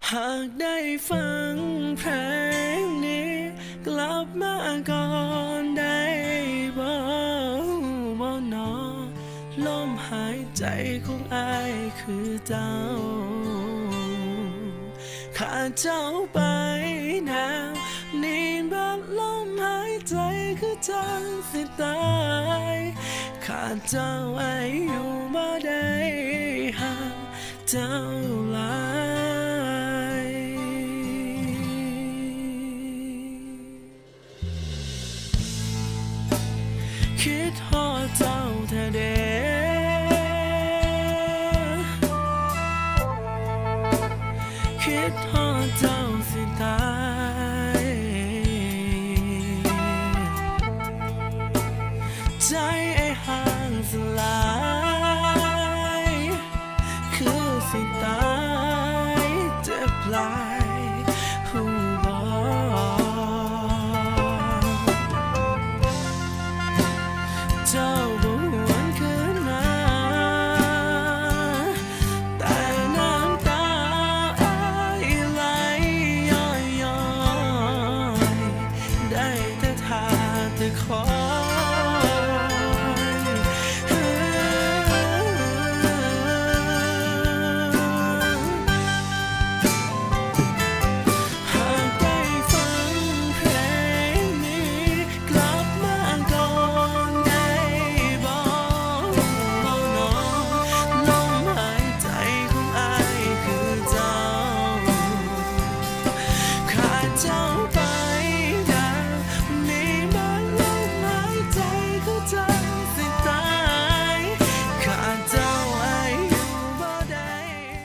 หากได้ฟังเพลงนี้กลับมาก่อนได้บ่บ่นอลมหายใจของอายคือเจ้าขาดเจ้าไปแล้วนี่บัดลมหายใจคือจังสิตายขาดเจ้าไอ้